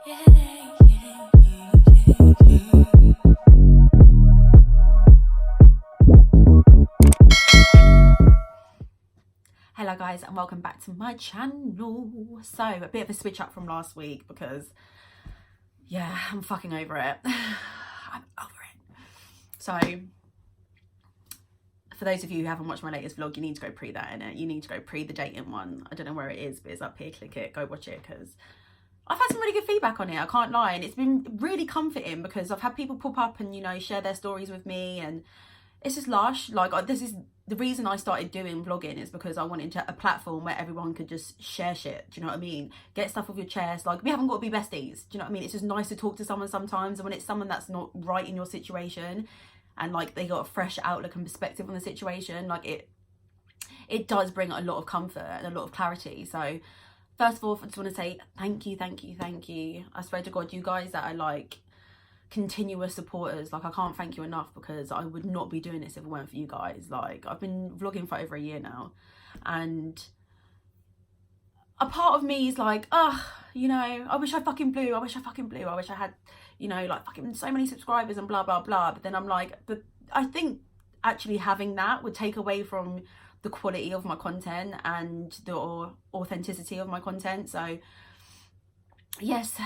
Hello guys, and welcome back to my channel. So a bit of a switch up from last week because yeah, I'm fucking over it. I'm over it. So for those of you who haven't watched my latest vlog, you need to go pre that, innit? You need to go pre the dating one. I don't know where it is, but it's up here. Click it, go watch it, because I've had some really good feedback on it, I can't lie, and it's been really comforting because I've had people pop up and, you know, share their stories with me, and it's just lush. Like, this is the reason I started doing vlogging, is because I wanted a platform where everyone could just share shit. Do you know what I mean? Get stuff off your chest. Like, we haven't got to be besties. Do you know what I mean? It's just nice to talk to someone sometimes, and when it's someone that's not right in your situation and like they got a fresh outlook and perspective on the situation, like it does bring a lot of comfort and a lot of clarity. So first of all, I just want to say thank you. I swear to God, you guys that are like continuous supporters, like I can't thank you enough, because I would not be doing this if it weren't for you guys. Like, I've been vlogging for over a year now, and a part of me is like, you know, I wish I fucking blew. I wish I had, you know, like fucking so many subscribers and blah blah blah. But then I'm like, but I think actually having that would take away from the quality of my content and the authenticity of my content. So yes,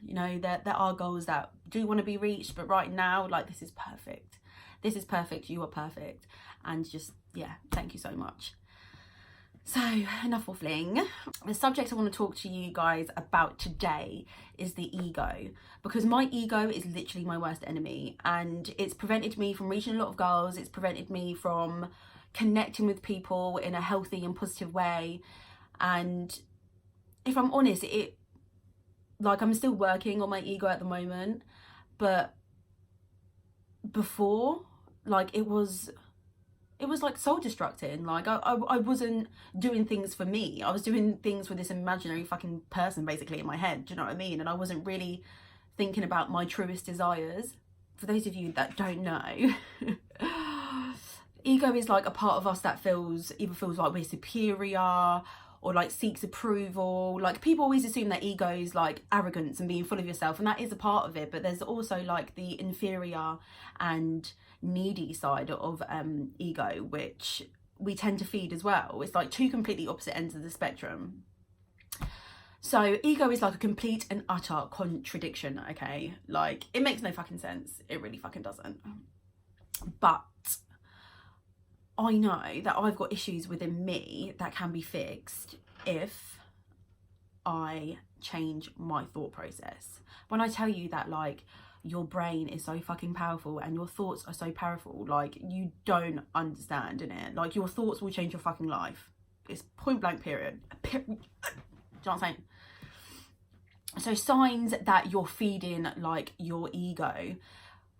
you know, there are goals that do want to be reached, but right now, like, this is perfect. You are perfect. And just, yeah, thank you so much. So enough waffling. The subject I want to talk to you guys about today is the ego, because my ego is literally my worst enemy, and it's prevented me from reaching a lot of goals. It's prevented me from connecting with people in a healthy and positive way. And if I'm honest, like, I'm still working on my ego at the moment, but before, like, it was like soul destructing. Like, I wasn't doing things for me. I was doing things with this imaginary fucking person basically in my head. Do you know what I mean? And I wasn't really thinking about my truest desires. For those of you that don't know, ego is like a part of us that either feels like we're superior, or like seeks approval. Like, people always assume that ego is like arrogance and being full of yourself, and that is a part of it, but there's also like the inferior and needy side of ego, which we tend to feed as well. It's like two completely opposite ends of the spectrum. So ego is like a complete and utter contradiction, okay? Like, it makes no fucking sense. It really fucking doesn't. But I know that I've got issues within me that can be fixed if I change my thought process. When I tell you that, like, your brain is so fucking powerful and your thoughts are so powerful, like, you don't understand, innit? Like, your thoughts will change your fucking life. It's point blank period. Do you know what I'm saying? So signs that you're feeding like your ego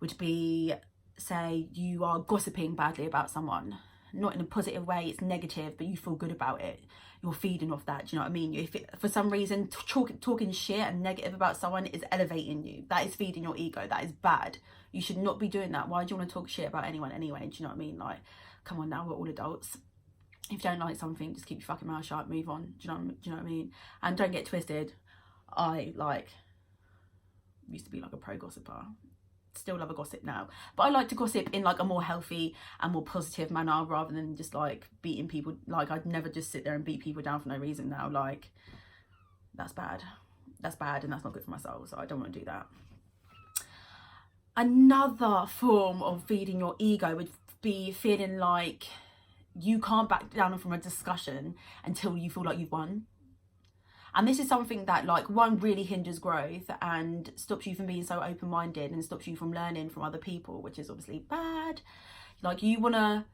would be, say you are gossiping badly about someone, not in a positive way, it's negative, but you feel good about it. You're feeding off that. Do you know what I mean? If for some reason talking shit and negative about someone is elevating you, that is feeding your ego. That is bad. You should not be doing that. Why do you want to talk shit about anyone anyway? Do you know what I mean? Like, come on now, we're all adults. If you don't like something, just keep your fucking mouth shut, move on. Do you know what I mean? And don't get twisted. I like used to be like a pro gossiper. Still love a gossip now, but I like to gossip in like a more healthy and more positive manner, rather than just like beating people. Like, I'd never just sit there and beat people down for no reason now. Like, that's bad, and that's not good for my soul, so I don't want to do that. Another form of feeding your ego would be feeling like you can't back down from a discussion until you feel like you've won. And this is something that, like, one, really hinders growth and stops you from being so open-minded and stops you from learning from other people, which is obviously bad. Like, you want to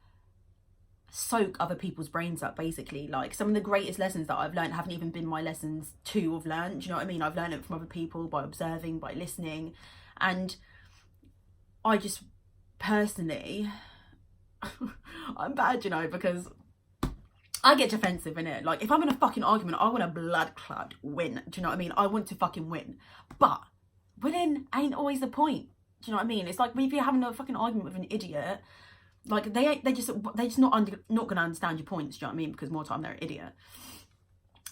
soak other people's brains up, basically. Like, some of the greatest lessons that I've learned haven't even been my lessons to have learned. Do you know what I mean? I've learned it from other people, by observing, by listening. And I just personally, I'm bad, you know, because I get defensive in it. Like, if I'm in a fucking argument, I want a blood clot win. Do you know what I mean? I want to fucking win. But winning ain't always the point. Do you know what I mean? It's like, if you're having a fucking argument with an idiot, like, they just not gonna understand your points. Do you know what I mean? Because more time they're an idiot.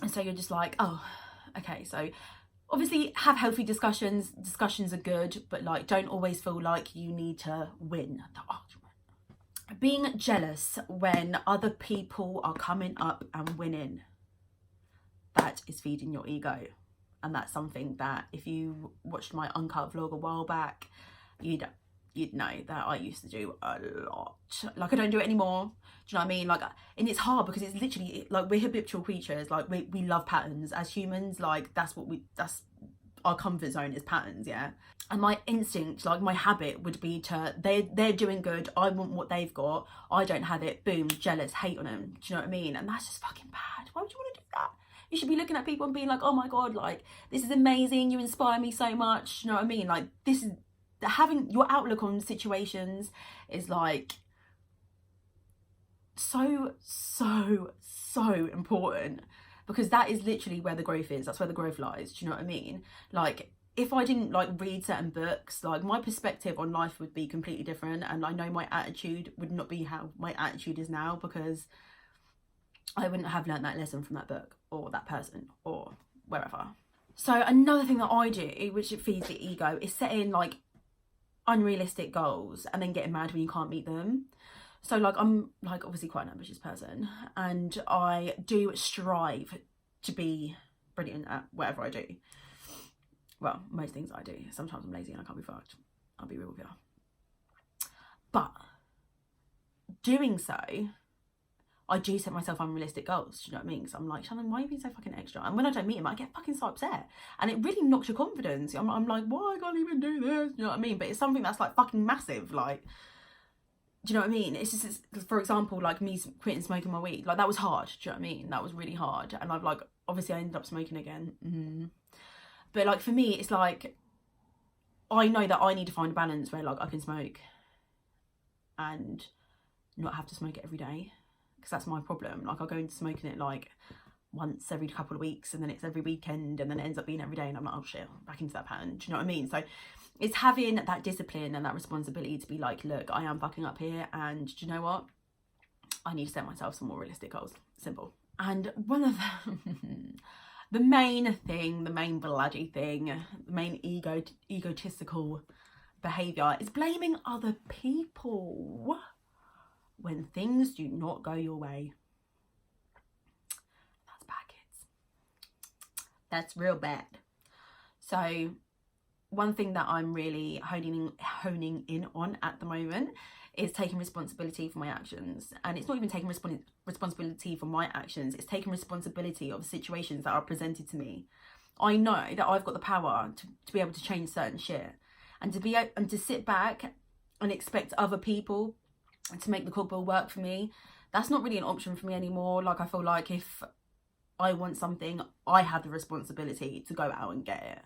And so you're just like, oh, okay. So obviously have healthy discussions. Discussions are good, but like don't always feel like you need to win the argument. Being jealous when other people are coming up and winning, that is feeding your ego. And that's something that if you watched my uncut vlog a while back, you'd know that I used to do a lot. Like, I don't do it anymore. Do you know what I mean? Like, and it's hard because it's literally like we're habitual creatures. Like, we love patterns as humans. Like, that's our comfort zone is patterns, yeah. And my instinct, like my habit would be to, they're doing good, I want what they've got, I don't have it, boom, jealous, hate on them. Do you know what I mean? And that's just fucking bad. Why would you want to do that? You should be looking at people and being like, oh my God, like, this is amazing, you inspire me so much. Do you know what I mean? Like, this is, having your outlook on situations is like so important, because that is literally where the growth is. That's where the growth lies. Do you know what I mean? Like, if I didn't like read certain books, like my perspective on life would be completely different, and I know my attitude would not be how my attitude is now, because I wouldn't have learned that lesson from that book or that person or wherever. So another thing that I do, which feeds the ego, is setting like unrealistic goals and then getting mad when you can't meet them. So like, I'm like obviously quite an ambitious person, and I do strive to be brilliant at whatever I do. Well, most things I do. Sometimes I'm lazy and I can't be fucked. I'll be real with you. But doing so, I do set myself unrealistic goals. Do you know what I mean? So I'm like, Shannon, why are you being so fucking extra? And when I don't meet him, I get fucking so upset. And it really knocks your confidence. I'm like, why I can't even do this? You know what I mean? But it's something that's like fucking massive. Like, do you know what I mean? It's just, for example, like me quitting smoking my weed. Like, that was hard. Do you know what I mean? That was really hard. And I've like, obviously I ended up smoking again. But like, for me, it's like, I know that I need to find a balance where like I can smoke and not have to smoke it every day. Because that's my problem. Like, I'll go into smoking it like once every couple of weeks, and then it's every weekend, and then it ends up being every day, and I'm like, oh shit, back into that pattern. Do you know what I mean? So it's having that discipline and that responsibility to be like, look, I am fucking up here, and do you know what? I need to set myself some more realistic goals. Simple. And one of the main bloody thing, the main egotistical behaviour is blaming other people when things do not go your way. That's bad, kids. That's real bad. So one thing that I'm really honing in on at the moment is taking responsibility for my actions. And it's not even taking responsibility for my actions, it's taking responsibility of situations that are presented to me. I know that I've got the power to be able to change certain shit, and to sit back and expect other people to make the cogwheel work for me, that's not really an option for me anymore. Like, I feel like if I want something, I have the responsibility to go out and get it.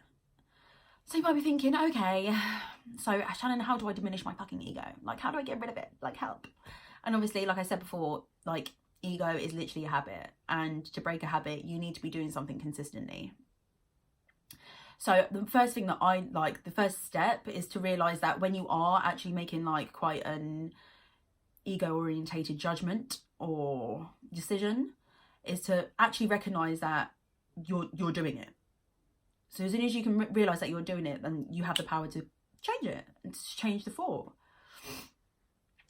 So you might be thinking, okay, so Shannon, how do I diminish my fucking ego? Like, how do I get rid of it? Like, help. And obviously, like I said before, like, ego is literally a habit, and to break a habit, you need to be doing something consistently. So the first thing that I like, the first step is to realize that when you are actually making like quite an ego orientated judgment or decision, is to actually recognize that you're doing it. So as soon as you can realize that you're doing it, then you have the power to change it, and to change the thought,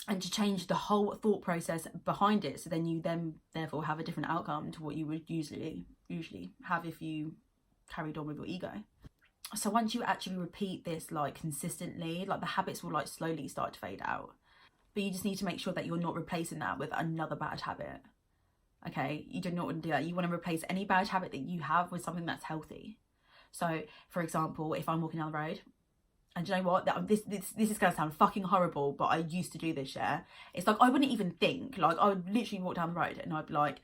and to change the whole thought process behind it. So then you therefore have a different outcome to what you would usually have if you carried on with your ego. So once you actually repeat this like consistently, like the habits will like slowly start to fade out. But you just need to make sure that you're not replacing that with another bad habit. Okay, you do not want to do that. You want to replace any bad habit that you have with something that's healthy. So, for example, if I'm walking down the road, and do you know what? This is going to sound fucking horrible, but I used to do this, yeah? It's like, I wouldn't even think. Like, I would literally walk down the road, and I'd be like,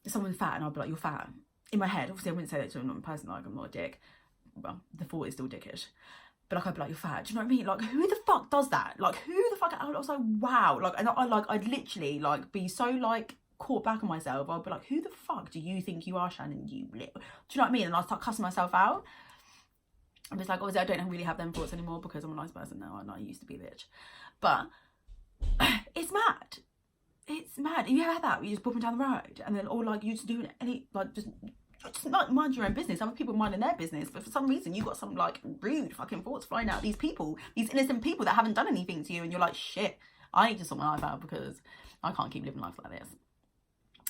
someone's fat, and I'd be like, you're fat. In my head, obviously I wouldn't say that to another person, like, I'm not a dick. Well, the thought is still dickish. But like, I'd be like, you're fat. Do you know what I mean? Like, who the fuck does that? Like, who the fuck? I was like, wow. Like, and I'd literally like be so like caught back on myself. I'd be like, who the fuck do you think you are, Shannon? You little. Do you know what I mean? And I'd start cussing myself out. I'm just like, obviously I don't really have them thoughts anymore because I'm a nice person now, and I used to be a bitch. But it's mad. It's mad. You ever had that? You just walking down the road, and then, or like you just doing any, like just just mind your own business. Other people minding their business, but for some reason you got some like rude fucking thoughts flying out of these people, these innocent people that haven't done anything to you, and you're like, shit, I need to sort my life out because I can't keep living life like this.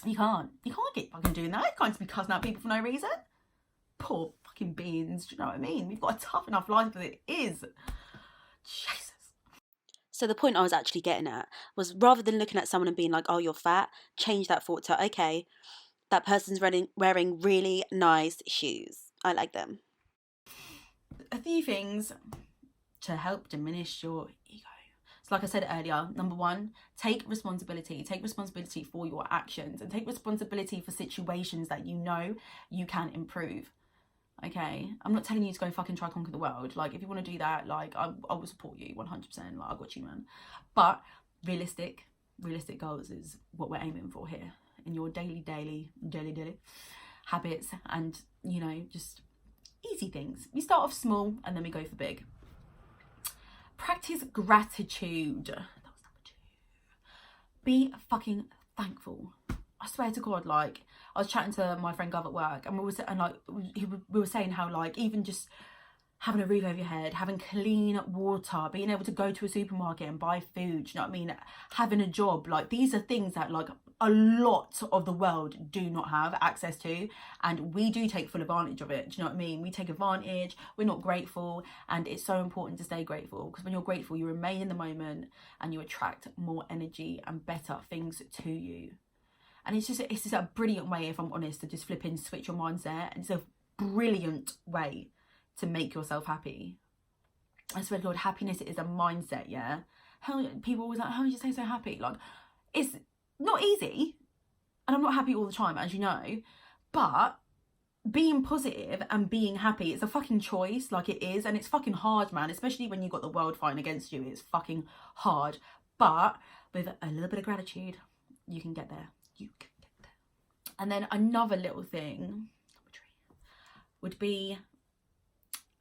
You can't keep fucking doing that. You can't just be cussing out people for no reason. Poor fucking beings, do you know what I mean? We've got a tough enough life as it is. Jesus. So the point I was actually getting at was, rather than looking at someone and being like, oh, you're fat, change that thought to, okay, that person's wearing really nice shoes. I like them. A few things to help diminish your ego. So like I said earlier, number one, take responsibility. Take responsibility for your actions, and take responsibility for situations that you know you can improve. Okay, I'm not telling you to go fucking try conquer the world. Like, if you want to do that, like, I will support you 100%. Like, I got you, man. But realistic goals is what we're aiming for here in your daily habits, and, you know, just easy things. We start off small and then we go for big. Practice gratitude. That was number 2. Be fucking thankful. I swear to God, like, I was chatting to my friend Gov at work, and we were saying how, like, even just having a roof over your head, having clean water, being able to go to a supermarket and buy food, you know what I mean? Having a job, like, these are things that, like, a lot of the world do not have access to, and we do take full advantage of it. Do you know what I mean? We take advantage, we're not grateful, and it's so important to stay grateful, because when you're grateful, you remain in the moment and you attract more energy and better things to you. And it's just a brilliant way, if I'm honest, to just flip in, switch your mindset. And it's a brilliant way to make yourself happy. I swear to God, happiness is a mindset, yeah? How people always like, how did you stay so happy? Like, it's not easy, and I'm not happy all the time, as you know, but being positive and being happy, it's a fucking choice, like it is, and it's fucking hard, man, especially when you've got the world fighting against you. It's fucking hard, but with a little bit of gratitude, you can get there. You can get there. And then another little thing would be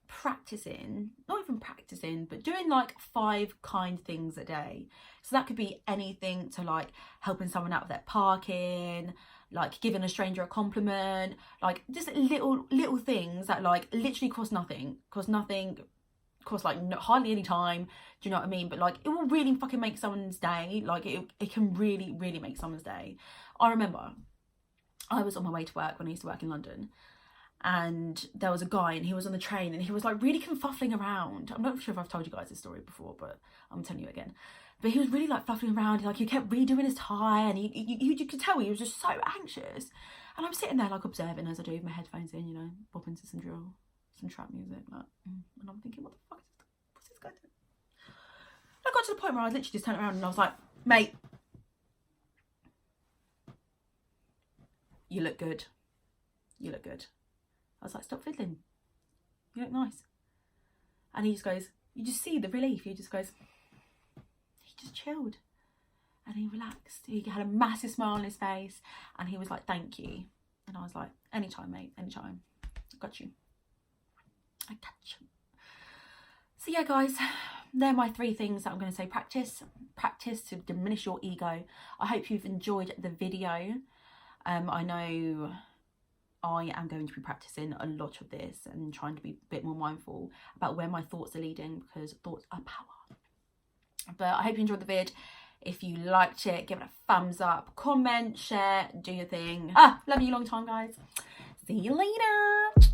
practicing, not even practicing, but doing like 5 kind things a day. So that could be anything to like helping someone out with their parking, like giving a stranger a compliment, like just little things that like literally cost nothing, cost like hardly any time, do you know what I mean? But like, it will really fucking make someone's day. Like, it can really make someone's day. I remember I was on my way to work when I used to work in London, and there was a guy, and he was on the train, and he was like really confuffling around. I'm not sure if I've told you guys this story before, but I'm telling you again. But he was really like fluffing around, like he kept redoing his tie, and you could tell he was just so anxious. And I'm sitting there like observing as I do with my headphones in, you know, bopping to some drill, some trap music, like, and I'm thinking, what the fuck is this? What's this guy doing? I got to the point where I literally just turned around and I was like, mate, you look good. You look good. I was like, stop fiddling. You look nice. And he just goes, you just see the relief. He just goes, he just chilled. And he relaxed. He had a massive smile on his face. And he was like, thank you. And I was like, anytime, mate, anytime. I got you. I got you. So yeah, guys, they're my 3 things that I'm going to say. Practice to diminish your ego. I hope you've enjoyed the video. I know I am going to be practicing a lot of this and trying to be a bit more mindful about where my thoughts are leading, because thoughts are power. But I hope you enjoyed the vid. If you liked it, give it a thumbs up, comment, share, do your thing. Love you long time, guys. See you later.